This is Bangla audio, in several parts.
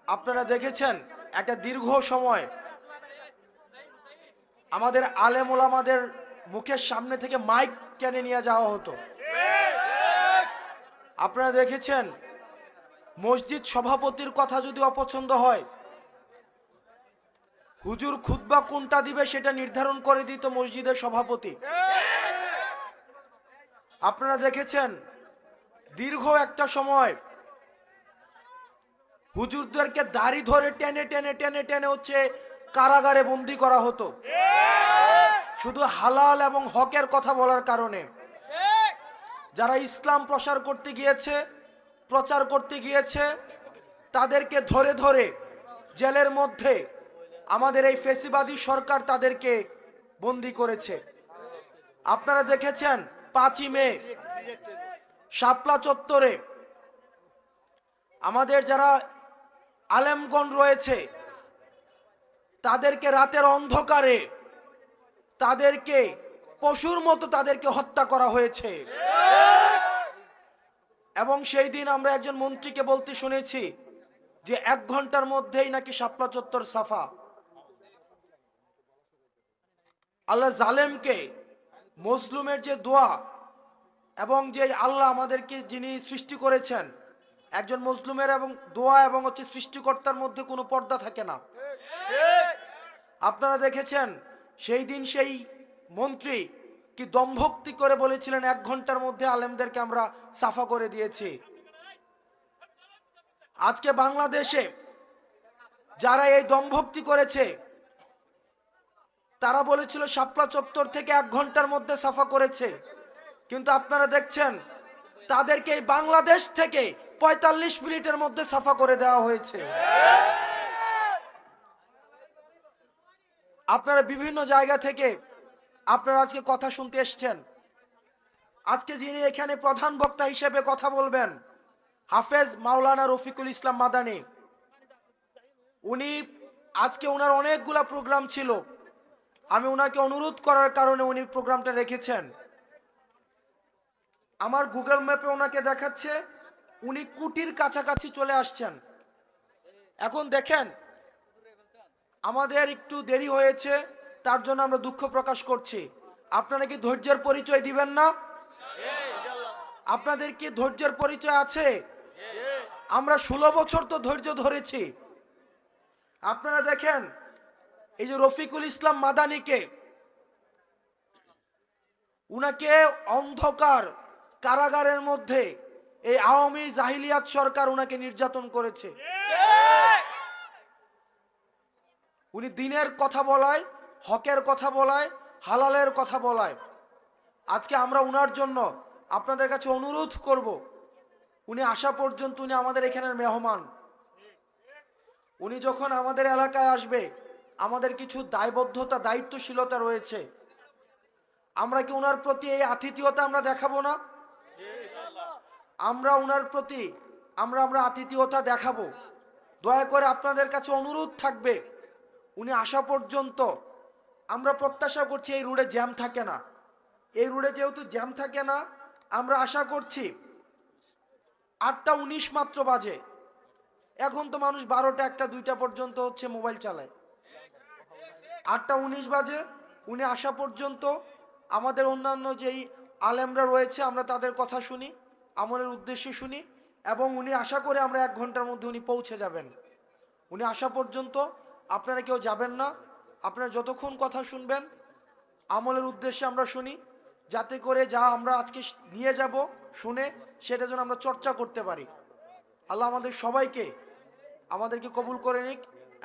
আপনারা দেখেছেন একটা দীর্ঘ সময় আমাদের আলেম ওলামাদের মুখের সামনে থেকে মাইক টেনে নিয়ে যাওয়া হতো। আপনারা দেখেছেন মসজিদ সভাপতির কথা যদি অপছন্দ হয়, হুজুর খুতবা কোনটা দিবে সেটা নির্ধারণ করে দিত মসজিদের সভাপতি। আপনারা দেখেছেন দীর্ঘ একটা সময় হুজুরদেরকে দাড়ি ধরে টেনে টেনে টেনে টেনে হচ্ছে কারাগারে বন্দী করা হতো, শুধু হালাল এবং হকের কথা বলার কারণে। যারা ইসলাম প্রচার করতে গিয়েছে তাদেরকে ধরে ধরে জেলের মধ্যে আমাদের এই ফেসিবাদী সরকার তাদেরকে বন্দী করেছে। আপনারা দেখেছেন 5ই মে শাপলা চত্বরে আমাদের যারা আলেমগণ রয়েছে তাদেরকে রাতের অন্ধকারে তাদেরকে পশুর মতো তাদেরকে হত্যা করা হয়েছে। এবং সেই দিন আমরা একজন মন্ত্রীকে বলতে শুনেছি যে 1 ঘন্টার মধ্যেই নাকি শাপলা চত্বর সাফা। আল্লাহ জালেমকে মজলুমের যে দোয়া এবং যে আল্লাহ আমাদেরকে যিনি সৃষ্টি করেছেন, একজন মজলুমের এবং দোয়া এবং হচ্ছে সৃষ্টিকর্তার মধ্যে কোনো পর্দা থাকে না। আপনারা দেখেছেন সেই দিন সেই মন্ত্রী কি দম্ভক্তি করে বলেছিলেন 1 ঘন্টার মধ্যে আলেমদেরকে আমরা সাফা করে দিয়েছি। আজকে বাংলাদেশে যারা এই দম্ভক্তি করেছে তারা বলেছিল শাপলা চত্বর থেকে 1 ঘন্টার মধ্যে সাফা করেছে, কিন্তু আপনারা দেখছেন তাদেরকে এই বাংলাদেশ থেকে 45 মিনিটের মধ্যে সাফা করে দেওয়া হয়েছে। আপনারা বিভিন্ন জায়গা থেকে আপনারা আজকে কথা শুনতে এসেছেন। আজকে যিনি এখানে প্রধান বক্তা হিসেবে কথা বলবেন হাফেজ মাওলানা রফিকুল ইসলাম মাদানী, উনি আজকে ওনার অনেকগুলা প্রোগ্রাম ছিল, আমি ওনাকে অনুরোধ করার কারণে উনি প্রোগ্রামটা রেখেছেন। আমার গুগল ম্যাপে ওনাকে দেখাচ্ছে উনি কোটির কাছাকাছি চলে আসছেন। এখন দেখেন আমাদের একটু দেরি হয়েছে, তার জন্য আমরা দুঃখ প্রকাশ করছি। আপনারা কি ধৈর্যের পরিচয় দিবেন না? আপনাদের কি ধৈর্যের পরিচয় আছে? আমরা 16 বছর তো ধৈর্য ধরেছি। আপনারা দেখেন এই যে রফিকুল ইসলাম মাদানীকে, উনাকে অন্ধকার কারাগারের মধ্যে এই আওয়ামী জাহিলিয়াত সরকার উনাকে নির্যাতন করেছে। উনি দিনের কথা বলায়, হকের কথা বলায়, হালালের কথা বলায়। আজকে আমরা উনার জন্য আপনাদের কাছে অনুরোধ করব, উনি আসা পর্যন্ত উনি আমাদের এখানের মেহমান। উনি যখন আমাদের এলাকায় আসবে আমাদের কিছু দায়বদ্ধতা দায়িত্বশীলতা রয়েছে। আমরা কি উনার প্রতি এই আতিথেয়তা আমরা দেখাবো না? আমরা উনার প্রতি আমরা আতিথেয়তা দেখাবো। দয়া করে আপনাদের কাছে অনুরোধ থাকবে উনি আসা পর্যন্ত আমরা প্রত্যাশা করছি এই রোডে জ্যাম থাকে না। এই রোডে যেহেতু জ্যাম থাকে না, আমরা আশা করছি 8টা 19 মাত্র বাজে, এখন তো মানুষ 12টা 1টা 2টা পর্যন্ত হচ্ছে মোবাইল চালায়। 8টা 19 বাজে, উনি আসা পর্যন্ত আমাদের অন্যান্য যেই আলেমরা রয়েছে আমরা তাদের কথা শুনি, আমলের উদ্দেশ্যে শুনি, এবং উনি আশা করে আমরা 1 ঘন্টার মধ্যে উনি পৌঁছে যাবেন। উনি আসা পর্যন্ত আপনারা কেউ যাবেন না। আপনারা যতক্ষণ কথা শুনবেন আমলের উদ্দেশ্যে আমরা শুনি, যাতে করে যা আমরা আজকে নিয়ে যাব শুনে সেটা যেন আমরা চর্চা করতে পারি। আল্লাহ আমাদের সবাইকে আমাদেরকে কবুল করে নিক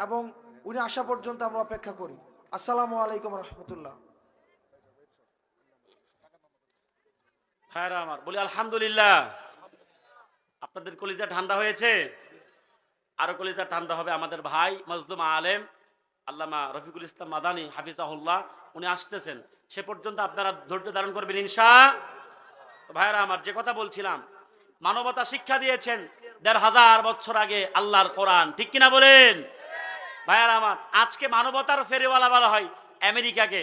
এবং উনি আসা পর্যন্ত আমরা অপেক্ষা করি। আসসালামু আলাইকুম রহমতুল্লাহ। হ্যাঁ আমার বলি আলহামদুলিল্লাহ। আপনাদের কলিজা ঠান্ডা হয়েছে, আরো কলিজা ঠান্ডা হবে আমাদের ভাই মজলুম আলেম আল্লামা রফিকুল ইসলাম মাদানী হাফিজাহুল্লাহ, উনি আসতেছেন। সে পর্যন্ত আপনারা ধৈর্য ধারণ করবেন ইনশাআল্লাহ। ভাইরা আমার, যে কথা বলছিলাম, মানবতা শিক্ষা দিয়েছেন 1500 বছর আগে আল্লাহর কোরআন, ঠিক কিনা বলেন ভাইরা আমার? আজকে মানবতার ফেরিওয়ালা বলা হয় আমেরিকাকে।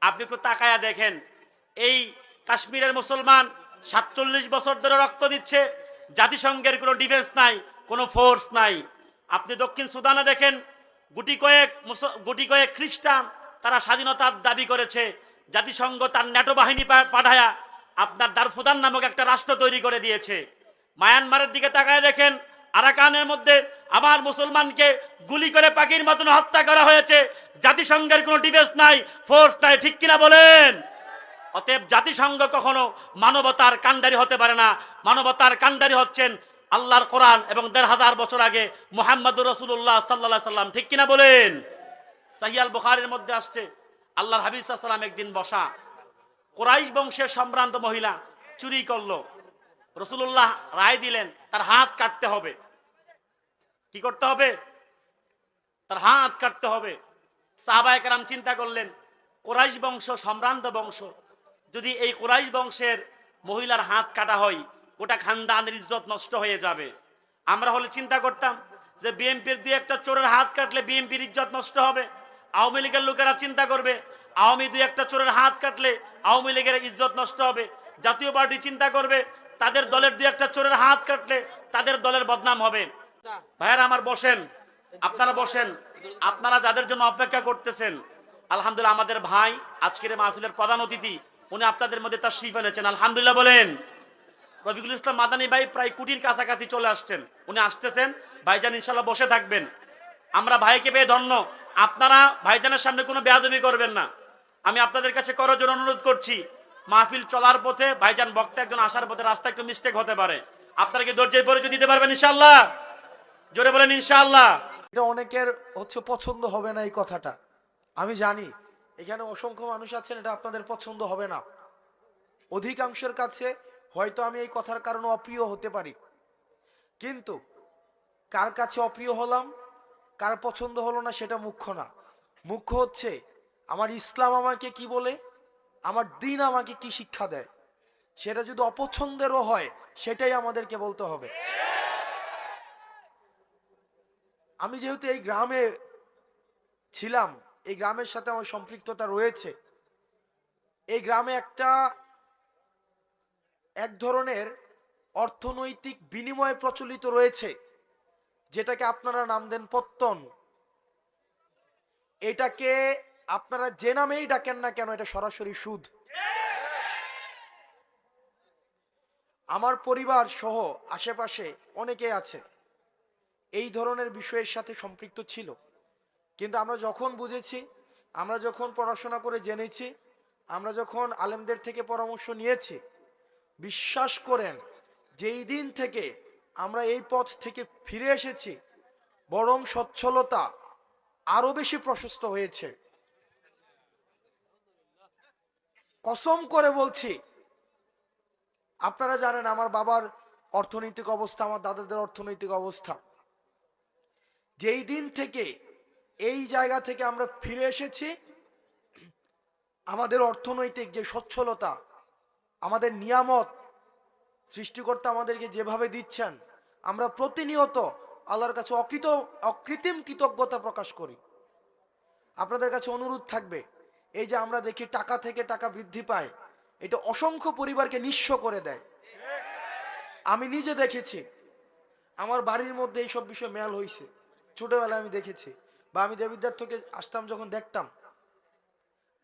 আপনি একটু তাকায়া দেখেন, এই কাশ্মীরের মুসলমান 47 বছর ধরে রক্ত দিচ্ছে, জাতিসংঘের কোনো ডিফেন্স নাই, কোনো ফোর্স নাই। আপনি দক্ষিণ সুদানে দেখেন গুটি কয়েক খ্রিস্টান তারা স্বাধীনতার দাবি করেছে, জাতিসংঘ তার ন্যাটো বাহিনী পাঠায়া আপনার দারফুদান নামক একটা রাষ্ট্র তৈরি করে দিয়েছে। মায়ানমারের দিকে তাকায় দেখেন, আরাকানের মধ্যে আমার মুসলমানকে গুলি করে পাখির মতন হত্যা করা হয়েছে, জাতিসংঘের কোনো ডিফেন্স নাই, ফোর্স নাই, ঠিক কিনা বলেন? অতএব জাতিসংঘ কখনো মানবতার কাণ্ডারি হতে পারে না। মানবতার কাণ্ডারি হচ্ছেন আল্লাহর কোরআন এবং ১৫০০ বছর আগে মুহাম্মদুর রাসূলুল্লাহ সাল্লাল্লাহু আলাইহি সাল্লাম, ঠিক কিনা বলেন? সহিহ আল বুখারীর মধ্যে আসছে, আল্লাহর হাবিব সাল্লাল্লাহু আলাইহি সাল্লাম একদিন বসা, কুরাইশ বংশের সম্ভ্রান্ত মহিলা চুরি করলো, রাসূলুল্লাহ রায় দিলেন তার হাত কাটতে হবে। কি করতে হবে? তার হাত কাটতে হবে। সাহাবায়ে কেরাম চিন্তা করলেন, কুরাইশ বংশ সম্ভ্রান্ত বংশ, যদি এই কুরাইশ বংশের মহিলার হাত কাটা হয় গোটা খানদানের ইজ্জত নষ্ট হয়ে যাবে। আমরা হলে চিন্তা করতাম যে বিএনপির দুই একটা চোরের হাত কাটলে বিএনপির ইজ্জত নষ্ট হবে। আওয়ামী লীগের লোকেরা চিন্তা করবে আওয়ামী দুই একটা চোরের হাত কাটলে আওয়ামী লীগের ইজ্জত নষ্ট হবে। জাতীয় পার্টি চিন্তা করবে তাদের দলের দুই একটা চোরের হাত কাটলে তাদের দলের বদনাম হবে। ভাইয়ারা আমার বসেন, আপনারা বসেন, আপনারা যাদের জন্য অপেক্ষা করতেছেন, আলহামদুলিল্লাহ আমাদের ভাই আজকের মাহফিলের প্রধান অতিথি, উনি আপনাদের মধ্যে তাশরীফ এনেছেন, আলহামদুলিল্লাহ বলেন। রফিকুল ইসলাম মাদানী ভাই প্রায় কোটির কাছাকাছি চলে আসছেন, উনি আসতেছেন, ভাইজান ইনশাল্লাহ বসে থাকবেন। আমরা ভাইকে পেয়ে ধন্য। আপনারা ভাইজানের সামনে কোনো বেয়াদবি করবেন না, আমি আপনাদের কাছে করজোড়ে অনুরোধ করছি। মাহফিল চলার পথে ভাইজান বক্তা একজন আসার পথে রাস্তা একটু মিস্টেক হতে পারে, আপনারা কি ধৈর্যের পরিচয় দিতে পারবেন ইনশাআল্লাহ? জোরে বলেন ইনশাআল্লাহ। এটা অনেকের পছন্দ হবে না এই কথাটা, আমি জানি এখানে অসংখ্য মানুষ আছেন, এটা আপনাদের পছন্দ হবে না। অধিকাংশের কাছে হয়তো আমি এই কথার কারণে অপ্রিয় হতে পারি, কিন্তু কার কাছে অপ্রিয় হলাম, কার পছন্দ হলো না সেটা মুখ্য না। মুখ্য হচ্ছে আমার ইসলাম আমাকে কি বলে, আমার দ্বীন আমাকে কি শিক্ষা দেয়। সেটা যদি অপছন্দেরও হয় সেটাই আমাদেরকে বলতে হবে। আমি যেহেতু এই গ্রামে ছিলাম, এই গ্রামের সাথে আমার সম্পৃক্ততা রয়েছে। এই গ্রামে এক ধরনের অর্থনৈতিক বিনিময় প্রচলিত রয়েছে, যেটাকে আপনারা নাম দেন পত্তন। এটাকে আপনারা যে নামেই ডাকেন না কেন, এটা সরাসরি সুদ। আমার পরিবার সহ আশেপাশে অনেকে আছে এই ধরনের বিষয়ের সাথে সম্পৃক্ত ছিল, কিন্তু আমরা যখন বুঝেছি, আমরা যখন পড়াশোনা করে জেনেছি, আমরা যখন আলেমদের থেকে পরামর্শ নিয়েছি, বিশ্বাস করেন যেই দিন থেকে আমরা এই পথ থেকে ফিরে এসেছি, বরং সচ্ছলতা আরো বেশি প্রশস্ত হয়েছে। কসম করে বলছি, আপনারা জানেন আমার বাবার অর্থনৈতিক অবস্থা, আমার দাদাদের অর্থনৈতিক অবস্থা। যেই দিন থেকে এই জায়গা থেকে আমরা ফিরে এসেছি, আমাদের অর্থনৈতিক যে সচ্ছলতা, আমাদের নিয়ামত সৃষ্টিকর্তা আমাদেরকে যেভাবে দিচ্ছেন, আমরা প্রতিনিয়ত আল্লাহর কাছে অকৃত্রিম কৃতজ্ঞতা প্রকাশ করি। আপনাদের কাছে অনুরোধ থাকবে, এই যে আমরা দেখি টাকা থেকে টাকা বৃদ্ধি পায়, এটা অসংখ্য পরিবারকে নিঃস্ব করে দেয়। আমি নিজে দেখেছি, আমার বাড়ির মধ্যে এইসব বিষয় মেল হয়েছে, ছোটবেলায় আমি দেখেছি, বা আমি দেবিদ্বার থেকে আসতাম যখন দেখতাম।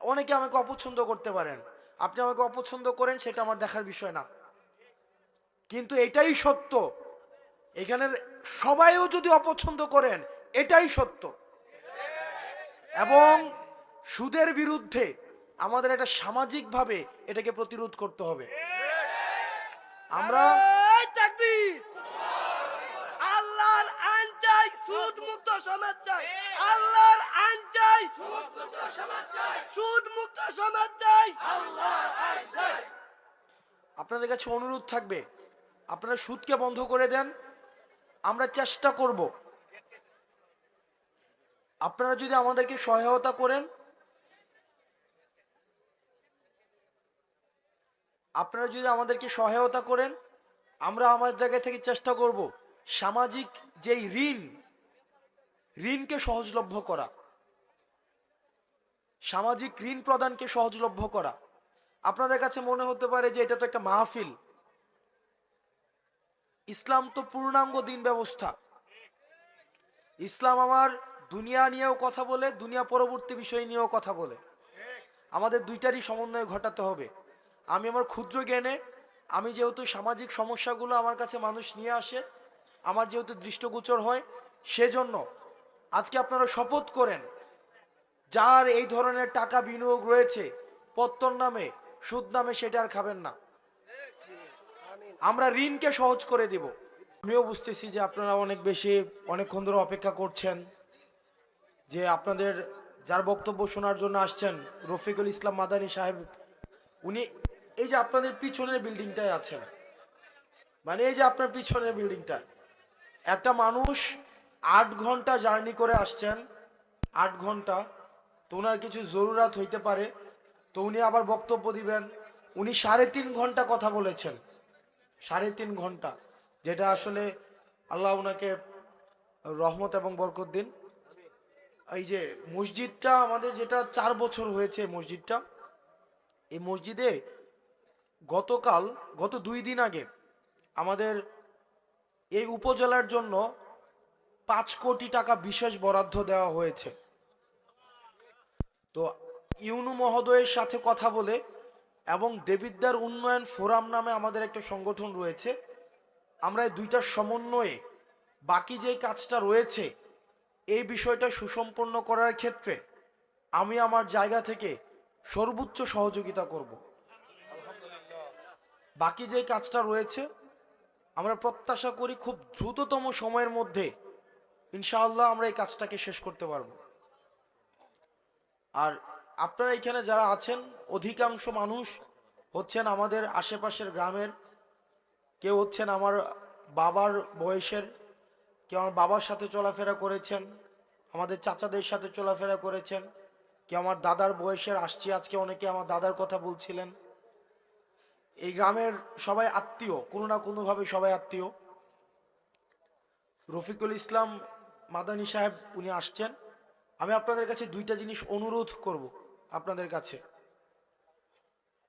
অনেকে আমাকে অপছন্দ করতে পারেন, আপনি আমাকে অপছন্দ করেন, সেটা আমার দেখার বিষয় না, কিন্তু এটাই সত্য। এখানের সবাইও যদি অপছন্দ করেন, এটাই সত্য। এবং সুদের বিরুদ্ধে আমাদের এটা সামাজিকভাবে এটাকে প্রতিরোধ করতে হবে। আমরা আল্লাহর আইন চাই, সুদ মুক্ত সমাজ চাই। আল্লাহর আইন চাই, সুদ মুক্ত সমাজ চাই। সুদ মুক্ত সমাজ চাই, আল্লাহর আইন চাই। আপনাদের কাছে অনুরোধ থাকবে, আপনারা সুদকে বন্ধ করে দেন। আমরা চেষ্টা করব, আপনারা যদি আমাদেরকে সহায়তা করেন, আমরা আমার জায়গা থেকে চেষ্টা করব সামাজিক যেই ঋণকে সহজলভ্য করা, সামাজিক ঋণ প্রদানকে সহজলভ্য করা। আপনাদের কাছে মনে হতে পারে যে এটা তো একটা মাহফিল, ইসলাম তো পূর্ণাঙ্গ দিন ব্যবস্থা। ইসলাম আমার দুনিয়া নিয়েও কথা বলে, দুনিয়া পরবর্তী বিষয় নিয়েও কথা বলে। আমাদের দুইটারই সমন্বয় ঘটাতে হবে। আমি আমার ক্ষুদ্র জ্ঞানে, আমি যেহেতু সামাজিক সমস্যাগুলো আমার কাছে মানুষ নিয়ে আসে, আমার যেহেতু দৃষ্টগোচর হয়, সেজন্য আজকে আপনারা শপথ করেন, যার এই ধরনের টাকা বিনিয়োগ রয়েছে পত্তর নামে, সুদ নামে, সেটা আর খাবেন না। আমরা ঋণকে সহজ করে দিব। আমিও বুঝতেছি যে আপনারা অনেক বেশি অনেকক্ষণ ধরে অপেক্ষা করছেন, যে আপনাদের যার বক্তব্য শোনার জন্য আসছেন রফিকুল ইসলাম মাদানী সাহেব, উনি এই যে আপনাদের পিছনের বিল্ডিংটায় আছেন, মানে এই যে আপনার পিছনের বিল্ডিংটা, একটা মানুষ 8 ঘন্টা জার্নি করে আসছেন, 8 ঘন্টা, তো ওনার কিছু জরুরাত হইতে পারে, তো উনি আবার বক্তব্য দিবেন। উনি 3.5 ঘন্টা কথা বলেছেন, 3.5 ঘন্টা, যেটা আসলে আল্লাহ ওনাকে রহমত এবং বরকত দিন। এই যে মসজিদটা আমাদের, যেটা 4 বছর হয়েছে মসজিদটা, এই মসজিদে গত 2 দিন আগে আমাদের এই উপজেলার জন্য 5 কোটি টাকা বিশেষ বরাদ্দ দেওয়া হয়েছে। তো ইউনু মহোদয়ের সাথে কথা বলে, এবং দেবিদ্বার উন্নয়ন ফোরাম নামে আমাদের একটা সংগঠন রয়েছে, আমরা এই দুইটার সমন্বয়ে বাকি যে কাজটা রয়েছে এই বিষয়টা সুসম্পন্ন করার ক্ষেত্রে আমি আমার জায়গা থেকে সর্বোচ্চ সহযোগিতা করব। বাকি যে কাজটা রয়েছে আমরা প্রত্যাশা করি খুব দ্রুততম সময়ের মধ্যে ইনশাআল্লাহ আমরা এই কাজটাকে শেষ করতে পারবো। আর আপনারা এখানে যারা আছেন অধিকাংশ মানুষ হচ্ছেন আমাদের আশেপাশের গ্রামের, কেউ হচ্ছেন আমার বাবার বয়সের, কেউ আমার বাবার সাথে চলাফেরা করেছেন, আমাদের চাচাদের সাথে চলাফেরা করেছেন, কেউ আমার দাদার বয়সের, আসছি আজকে অনেকে আমার দাদার কথা বলছিলেন। এই গ্রামের সবাই আত্মীয়, কোনো না কোনোভাবে সবাই আত্মীয়। রফিকুল ইসলাম মাদানী সাহেব উনি আসছেন। আমি আপনাদের কাছে 2টা জিনিস অনুরোধ করব আপনাদের কাছে।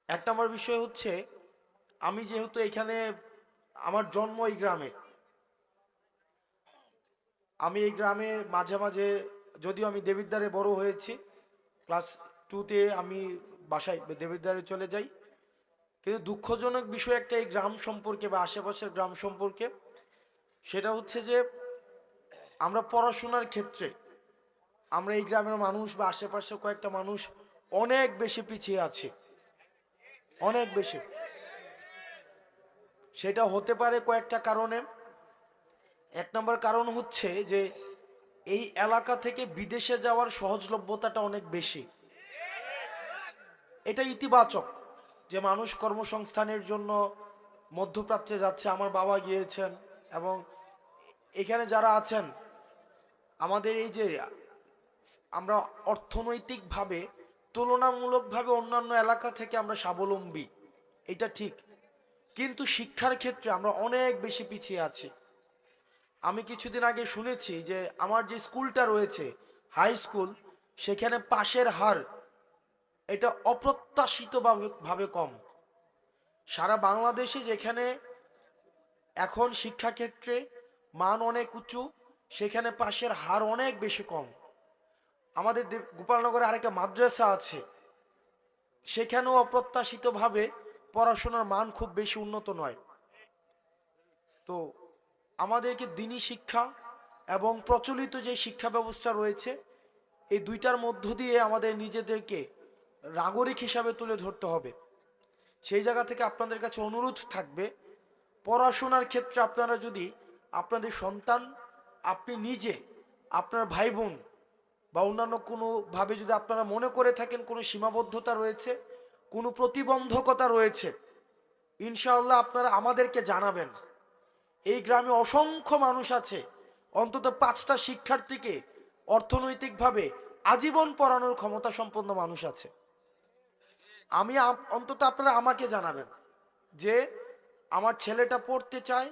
1 নম্বর বিষয় হচ্ছে, আমি যেহেতু এখানে আমার জন্ম এই গ্রামে, আমি এই গ্রামে মাঝে মাঝে, যদিও আমি দেবিদ্বারে বড় হয়েছি, ক্লাস 2তে আমি বাসায় দেবিদ্বারে চলে যাই, কিন্তু দুঃখজনক বিষয় একটা এই গ্রাম সম্পর্কে বা আশেপাশের গ্রাম সম্পর্কে, সেটা হচ্ছে যে আমরা পড়াশোনার ক্ষেত্রে আমরা এই গ্রামের মানুষ বা আশেপাশে কয়েকটা মানুষ অনেক বেশি পিছিয়ে আছে, অনেক বেশি। সেটা হতে পারে কয়েকটা কারণে। 1 নম্বর কারণ হচ্ছে যে এই এলাকা থেকে বিদেশে যাওয়ার সহজলভ্যতাটা অনেক বেশি। এটা ইতিবাচক যে মানুষ কর্মসংস্থানের জন্য মধ্যপ্রাচ্যে যাচ্ছে, আমার বাবা গিয়েছেন, এবং এখানে যারা আছেন আমাদের এই যে আমরা অর্থনৈতিকভাবে তুলনামূলকভাবে অন্যান্য এলাকা থেকে আমরা স্বাবলম্বী, এটা ঠিক, কিন্তু শিক্ষার ক্ষেত্রে আমরা অনেক বেশি পিছিয়ে আছি। আমি কিছুদিন আগে শুনেছি যে আমার যে স্কুলটা রয়েছে হাই স্কুল, সেখানে পাশের হার এটা অপ্রত্যাশিতভাবে কম। সারা বাংলাদেশে যেখানে এখন শিক্ষাক্ষেত্রে মান অনেক উঁচু, সেখানে পাশের হার অনেক বেশি কম। আমাদের গোপালনগরে আরেকটা মাদ্রাসা আছে, সেখানেও অপ্রত্যাশিতভাবে পড়াশোনার মান খুব বেশি উন্নত নয়। তো আমাদেরকে দিনী শিক্ষা এবং প্রচলিত যে শিক্ষা ব্যবস্থা রয়েছে, এই দুইটার মধ্য দিয়ে আমাদের নিজেদেরকে নাগরিক হিসাবে তুলে ধরতে হবে। সেই জায়গা থেকে আপনাদের কাছে অনুরোধ থাকবে, পড়াশোনার ক্ষেত্রে আপনারা যদি আপনাদের সন্তান, আপনি নিজে, আপনার ভাই বোন বা অন্যান্য কোনোভাবে যদি আপনারা মনে করে থাকেন কোনো সীমাবদ্ধতা রয়েছে, কোনো প্রতিবন্ধকতা রয়েছে, ইনশাআল্লাহ আপনারা আমাদেরকে জানাবেন। এই গ্রামে অসংখ্য মানুষ আছে, অন্তত 5টা শিক্ষার্থীকে অর্থনৈতিকভাবে আজীবন পড়ানোর ক্ষমতা সম্পন্ন মানুষ আছে। আমি অন্তত আপনারা আমাকে জানাবেন যে আমার ছেলেটা পড়তে চায়,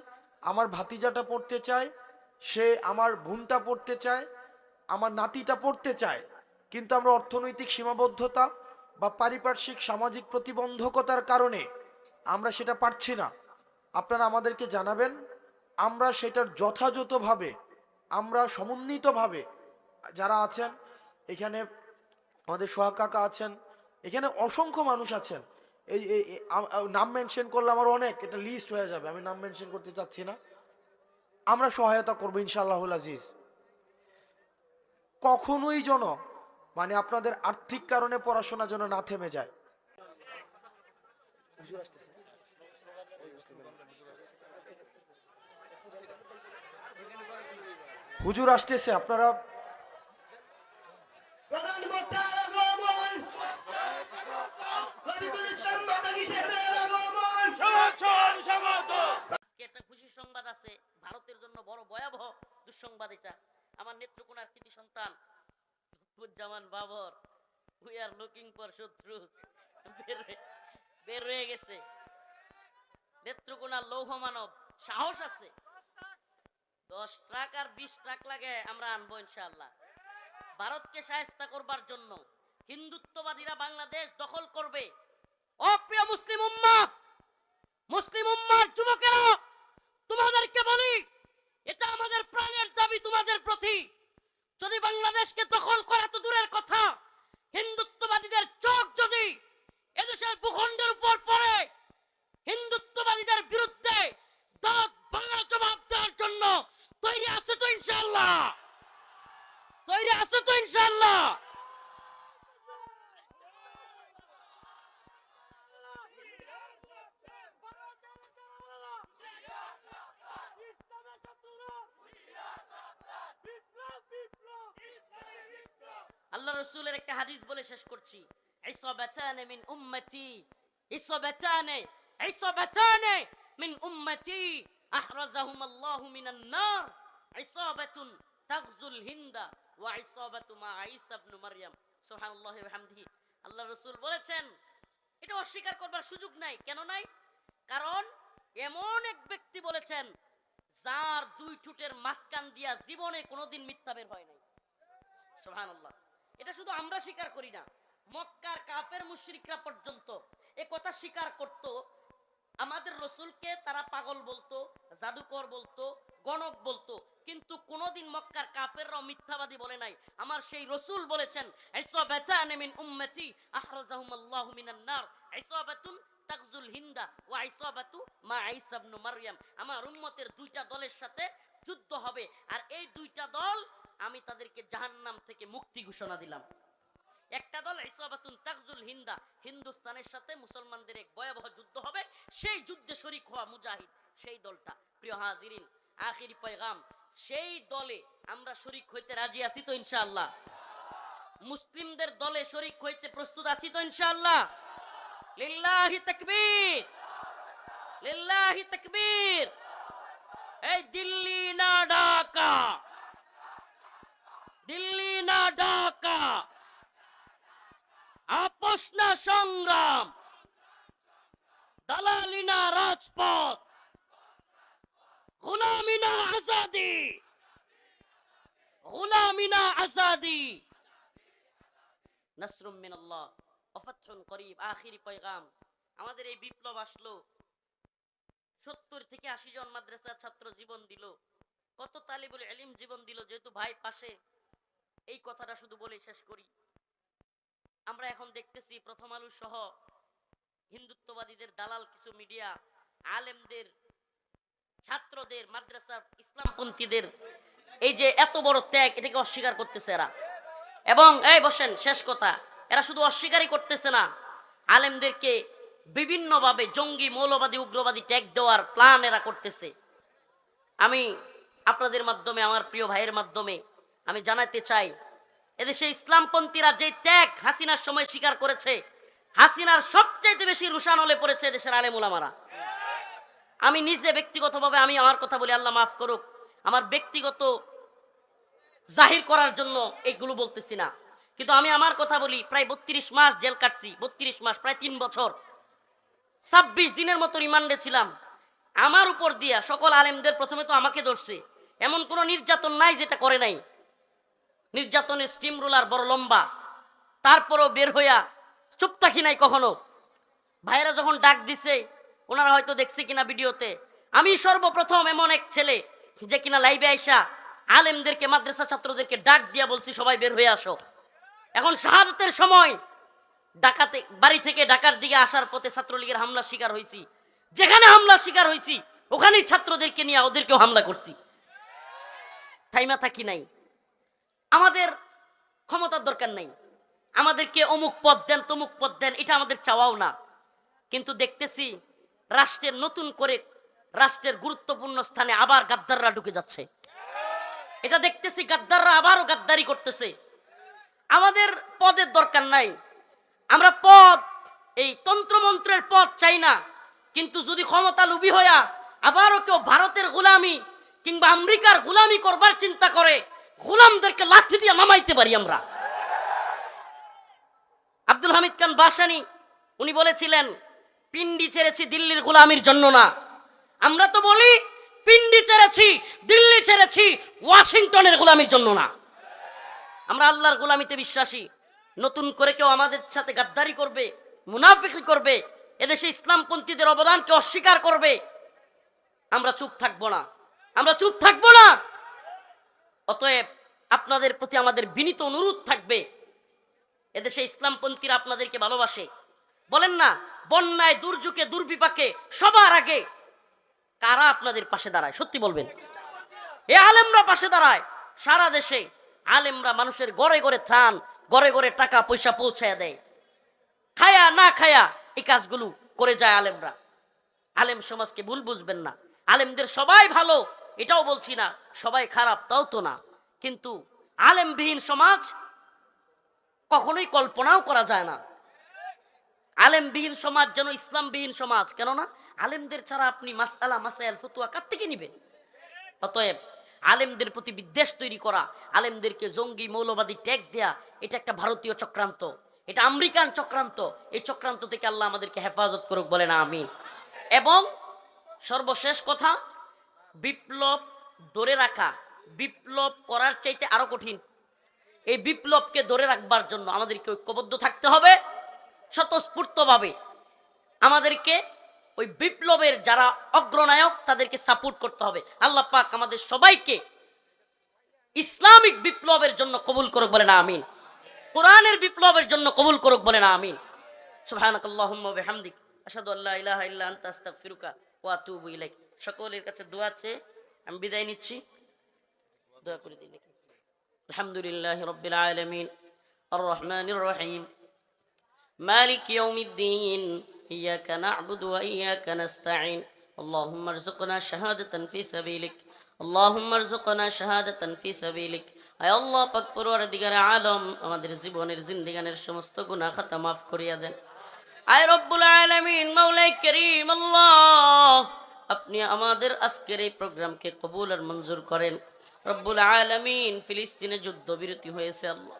আমার ভাতিজাটা পড়তে চায়, সে আমার বোনটা পড়তে চায়, আমার নাতিটা পড়তে চায়, কিন্তু আমরা অর্থনৈতিক সীমাবদ্ধতা বা পারিপার্শ্বিক সামাজিক প্রতিবন্ধকতার কারণে আমরা সেটা পারছি না। আপনারা আমাদেরকে জানাবেন, আমরা সেটার যথাযথভাবে আমরা সমন্বিতভাবে যারা আছেন এখানে, আমাদের সোহাগ কাকা আছেন, এখানে অসংখ্য মানুষ আছেন, নাম মেনশন করলে আমার অনেক, এটা লিস্ট হয়ে যাবে, আমি নাম মেনশন করতে চাচ্ছি না। আমরা সহায়তা করবো ইনশাআল্লাহুল আজিজ। কখনোই যেন মানে আপনাদের আর্থিক কারণে পড়াশোনা যেন না থেমে যায়। হুজুর আসতেছে, আপনারা প্রধান বক্তা আগমন, রফিকুল ইসলাম মাদানী সাহেবের আগমন। আজকে একটা খুশির সংবাদ আছে, ভারতের জন্য বড় ভয়াবহ দুঃসংবাদ এটা। আমার নেত্রকোনার কৃতি সন্তান Lutfuzzaman Babar, we are looking for শত্রুস, বের হয়ে গেছে। নেত্রকোনার লৌহ মানব, সাহস আছে, 10 ট্রাক আর 20 ট্রাক লাগে আমরা আনবো ইনশাআল্লাহ। ভারতকে শায়েস্তা করবার জন্য হিন্দুত্ববাদীরা বাংলাদেশ দখল করবে। অপ্রিয় মুসলিম উম্মাহ, মুসলিম উম্মার যুবকেরা, তোমাদেরকে বলি, এটা আমাদের প্রাণের দাবি তোমাদের প্রতি। যদি বাংলাদেশকে দখল করা তো দূরের কথা, হিন্দুত্ববাদীদের চোখ যদি এদেশের ভূখণ্ডের উপর পড়ে, হিন্দুত্ববাদীদের বিরুদ্ধে দাঁত ভাঙা জবাব দেওয়ার জন্য তৈরি আছে তো ইনশাআল্লাহ? তৈরি আছে তো ইনশাআল্লাহ? আল্লাহ রাসূলের একটা হাদিস বলে শেষ করছি। ইসাবাতানে মিন উম্মতি, ইসাবাতানে মিন উম্মতি আহরাজাহুম আল্লাহু মিনান নার, ইসাবাতুন তাগজুল হিন্দা ওয়া ইসাবাতু মা ঈসা ইবনে মারইয়াম। সুবহানাল্লাহি ওয়া বিহামদিহি। আল্লাহ রাসূল বলেছেন, এটা অস্বীকার করবার সুযোগ নাই। কেন নাই? কারণ এমন এক ব্যক্তি বলেছেন যার 2 ঠোঁটের মাঝখান দিয়া জীবনে কোনোদিন মিথ্যা বের হয় নাই। সুবহানাল্লাহ। এটা শুধু আমরা স্বীকার করি না, মক্কার কাফের মুশরিকরা পর্যন্ত এই কথা স্বীকার করত। আমাদের রাসূলকে তারা পাগল বলতো, জাদুকর বলতো, গণক বলতো, কিন্তু কোনোদিন মক্কার কাফেররাও মিথ্যাবাদী বলে নাই। আমার সেই রাসূল বলেছেন, ইসাবাতানে মিন উম্মতি আহরাজাহুমুল্লাহু মিনান নার, ইসাবাতুন তাগজুল হিন্দা ওয়া ইসাবাতু মা ঈসা ইবনে মারইয়াম। আমার উম্মতের 2টা দলের সাথে যুদ্ধ হবে, আর এই 2টা দল আমি তাদেরকে জাহান্নাম থেকে মুক্তি ঘোষণা দিলাম। একটা দল ইসাবাতুন তাগজুল হিন্দা, হিন্দুস্তানের সাথে মুসলমানদের এক ভয়াবহ যুদ্ধ হবে, সেই যুদ্ধে শরীক হওয়া মুজাহিদ, সেই দলটা। প্রিয় হাজিরিন, আখিরি পয়গাম, সেই দলে আমরা শরীক হইতে রাজি আছি তো ইনশাআল্লাহ? মুসলিমদের দলে শরীক হইতে প্রস্তুত আছি তো ইনশাআল্লাহ? লিল্লাহি তাকবীর, লিল্লাহি তাকবীর। এই দিল্লি না ঢাকা, দিল্লি না ঢাকা, আপোষ না সংগ্রাম, দালালি না রাজপথ, গোলামি না আজাদি, গোলামি না আজাদি। নাসরুম মিনাল্লাহ ওয়া ফাতহুন করিব। আখিরি পয়গাম, আমাদের এই বিপ্লব আসলো, 70 থেকে 80 জন মাদ্রাসার ছাত্র জীবন দিল, কত তালিবুল ইলম জীবন দিল। যেহেতু ভাই পাশে, এই কথাটা শুধু বলে শেষ করি। আমরা এখন দেখতেছি প্রথম আলো সহ হিন্দুত্ববাদীদের দালাল কিছু মিডিয়া আলেমদের, ছাত্রদের, মাদ্রাসার ইসলামপন্থীদের এই যে এত বড় ত্যাগ, এটাকে অস্বীকার করতেছে এরা। এবং এই বসেন, শেষ কথা, এরা শুধু অস্বীকারই করতেছে না, আলেমদেরকে বিভিন্নভাবে জঙ্গি, মৌলবাদী, উগ্রবাদী ট্যাগ দেওয়ার প্ল্যান এরা করতেছে। আমি আপনাদের মাধ্যমে, আমার প্রিয় ভাইয়ের মাধ্যমে আমি জানাতে চাই, এদেশে ইসলামপন্থীরা যে ত্যাগ হাসিনার সময় স্বীকার করেছে, হাসিনার সবচেয়ে বেশি রুশানলে পড়েছে দেশের আলেম ওলামারা। আমি নিজে ব্যক্তিগতভাবে, আমি আমার কথা বলি, আল্লাহ মাফ করুক, আমার ব্যক্তিগত জাহির করার জন্য এইগুলো বলতেছি না, কিন্তু আমি আমার কথা বলি। প্রায় 32 মাস জেল কাটছি, 32 মাস, প্রায় 3 বছর, 26 দিনের মতো রিমান্ডে ছিলাম। আমার উপর দিয়া সকল আলেমদের, প্রথমে তো আমাকে ধরছে, এমন কোনো নির্যাতন নাই যেটা করে নাই। নির্যাতনের স্টিম রোলার বড় লম্বা, তারপরও বের হইয়া চুপ থাকি নাই কখনো। ভাইরা যখন ডাক দিছে, ওনারা হয়তো দেখছে কিনা ভিডিওতে, আমি সর্বপ্রথম এমন এক ছেলে যে কিনা লাইভে আইসা আলেমদেরকে, মাদ্রাসা ছাত্রদেরকে ডাক দিয়া বলছি সবাই বের হয়ে আসো। এখন শাহাদাতের সময় ডাকাতে বাড়ি থেকে ঢাকার দিকে আসার পথে ছাত্রলীগের হামলা শিকার হয়েছি। যেখানে হামলা শিকার হয়েছি ওখানেই ছাত্রদেরকে নিয়ে ওদেরকেও হামলা করছি। থাইমা থাকি নাই। আমাদের ক্ষমতার দরকার নাই, আমাদেরকে অমুক পদ দেন তমুক পদ দেন, এটা আমাদের চাওয়াও না। কিন্তু দেখতেছি রাষ্ট্রের নতুন করে রাষ্ট্রের গুরুত্বপূর্ণ স্থানে আবার গাদ্দাররা ঢুকে যাচ্ছে। এটা দেখতেছি গাদ্দাররা আবারও গাদ্দারি করতেছে। আমাদের পদের দরকার নাই, আমরা পদ এই তন্ত্রমন্ত্রের পদ চাই না। কিন্তু যদি ক্ষমতা লোভী হইয়া আবারও কেউ ভারতের গোলামি কিংবা আমেরিকার গোলামি করবার চিন্তা করে, গোলামদেরকে লাঠি দিয়ে নামাইতে পারি আমরা। আব্দুল হামিদ খান বাসানি উনি বলেছিলেন, পিন্ডি ছেড়েছি দিল্লির গোলামির জন্য না। আমরা তো বলি পিন্ডি ছেড়েছি, দিল্লি ছেড়েছি ওয়াশিংটনের গোলামির জন্য না। আমরা আল্লাহর গোলামিতে বিশ্বাসী। নতুন করে কেউ আমাদের সাথে গাদ্দারি করবে, মুনাফিকি করবে, এদেশে ইসলামপন্থীদের অবদানকে অস্বীকার করবে, আমরা চুপ থাকবো না, আমরা চুপ থাকবো না। অতএব আপনাদের প্রতি আমাদের বিনীত অনুরোধ থাকবে, এদেশে ইসলামপন্থীরা আপনাদেরকে ভালোবাসে। বলেন না, বন্যায় দুর্যোগে দুর্বিপাকে সবার আগে কারা আপনাদের পাশে দাঁড়ায়? সত্যি বলবেন। এ আলেমরা পাশে দাঁড়ায়। সারা দেশে আলেমরা মানুষের ঘরে ঘরে ত্রাণ, ঘরে ঘরে টাকা পয়সা পৌঁছায় দেয়। খায়া না খায়া এই কাজগুলো করে যায় আলেমরা। আলেম সমাজকে ভুল বুঝবেন না। আলেমদের সবাই ভালো এটাও বলছি না, সবাই খারাপ তাও তো না। কিন্তু আলেমবিহীন সমাজ কখনোই কল্পনাও করা যায় না। আলেমবিহীন সমাজ যেন ইসলামবিহীন সমাজ। কেননা আলেমদের ছাড়া আপনি মাসআলা মাসাইল ফতোয়া কার থেকে নিবেন? অতএব আলেমদের প্রতি বিদ্বেষ তৈরি করা, আলেমদেরকে জঙ্গি মৌলবাদী ট্যাগ দেয়া, এটা একটা ভারতীয় চক্রান্ত, এটা আমেরিকান চক্রান্ত। এই চক্রান্ত থেকে আল্লাহ আমাদেরকে হেফাজত করুক, বলেন আমিন। এবং সর্বশেষ কথা, বিপ্লব ধরে রাখা, বিপ্লব করার চাইতে আরো কঠিন। এই বিপ্লবকে ধরে রাখবার জন্য আমাদেরকে ঐক্যবদ্ধ থাকতে হবে স্বতঃস্ফূর্তভাবে। আমাদেরকে ওই বিপ্লবের যারা অগ্রনায়ক তাদেরকে সাপোর্ট করতে হবে। আল্লাহ পাক আমাদের সবাইকে ইসলামিক বিপ্লবের জন্য কবুল করুক, বলেন আমিন। কোরআনের বিপ্লবের জন্য কবুল করুক, বলেন আমিন। সুবহানাকাল্লাহুম্মা ওয়া বিহামদিক আশহাদু আল্লা ইলাহা ইল্লা আনতা আস্তাগফিরুকা ওয়া আতুবু ইলাইক। সকলের কাছে দোয়া চেয়ে আমি বিদায় নিচ্ছি। দোয়া করে দিন। আলহামদুলিল্লাহি রাব্বিল আলামিন আর রহমানির রহিম মালিক ইয়াউমিদ্দিন ইয়্যাকা না'বুদু ওয়া ইয়্যাকা নাস্তাঈন আল্লাহুম্মা আরযুকনা শাহাদাতান ফি সাবিলিক আল্লাহুম্মা আরযুকনা শাহাদাতান ফি সাবিলিক। আয় আল্লাহ পাক পরওয়ারদিগারে আলম, আমাদের জীবনের জিন্দেগানের সমস্ত গুনাহ খাতা মাফ করিয়া দেন। আয় রব্বুল আলামিন মাওলাই করিম আল্লাহ, আপনি আমাদের আজকের এই প্রোগ্রামকে কবুল আর মঞ্জুর করেন। রব্বুল আলামিন, ফিলিস্তিনে যুদ্ধবিরতি হয়েছে আল্লাহ,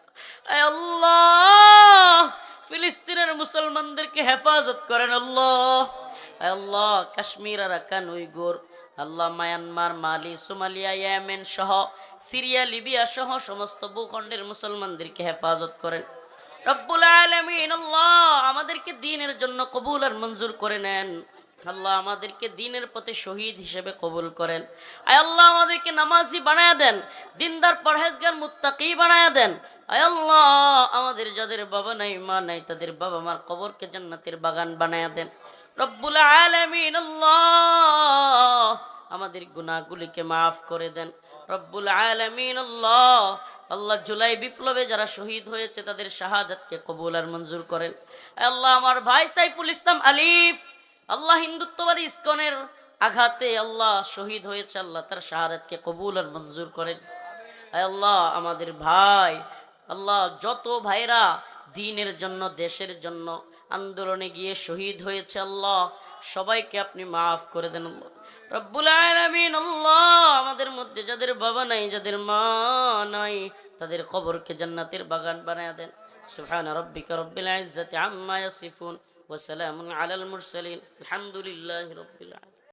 আয় আল্লাহ ফিলিস্তিনের মুসলমানদেরকে হেফাজত করেন আল্লাহ। আয় আল্লাহ কাশ্মীর, আরাকান, উইগুর, আল্লাহ মায়ানমার, মালি, সোমালিয়া, ইয়েমেন সহ সিরিয়া, লিবিয়া সহ সমস্ত ভূখণ্ডের মুসলমানদেরকে হেফাজত করেন। রব্বুল আলামিন আল্লাহ আমাদেরকে দ্বীনের জন্য কবুল আর মঞ্জুর করে নেন। আল্লাহ আমাদেরকে দ্বীনের পথে শহীদ হিসেবে কবুল করেন। আয় আল্লাহ আমাদেরকে নামাজি বানায়া দেন, দিনদার পরহেজগার মুত্তাকি বানায়া দেন। আয় আল্লাহ আমাদের যাদের বাবা নাই মা নাই তাদের বাবা মার কবরকে জান্নাতের বাগান বানায়া দেন। রব্বুল আলামিন আল্লাহ আমাদের গুনাহগুলিকে মাফ করে দেন। রব্বুল আলামিন আল্লাহ, আল্লাহ জুলাই বিপ্লবে যারা শহীদ হয়েছে তাদের শাহাদাতকে কবুল আর মঞ্জুর করেন। আল্লাহ আমার ভাই সাইফুল ইসলাম আলিফ, আল্লাহ হিন্দুত্ববাদী ইসকনের আঘাতে আল্লাহ শহীদ হয়েছে, আল্লাহ তার শাহাদাতকে কবুল আর মঞ্জুর করেন। আল্লাহ আমাদের ভাই, আল্লাহ যত ভাইরা দ্বীনের জন্য দেশের জন্য আন্দোলনে গিয়ে শহীদ হয়েছে আল্লাহ সবাইকে আপনি মাফ করে দেন আল্লাহ। রব্বুল আলামিন আল্লাহ আমাদের মধ্যে যাদের বাবা নাই যাদের মা নাই তাদের কবরকে জান্নাতের বাগান বানায়া দেন। সুবহান রাব্বিকা রব্বিল ইজ্জাতি আম্মা ইয়াসিফুন ওয়া সালামুন আলাল মুরসালিন আলহামদুলিল্লাহি রাব্বিল আলামিন।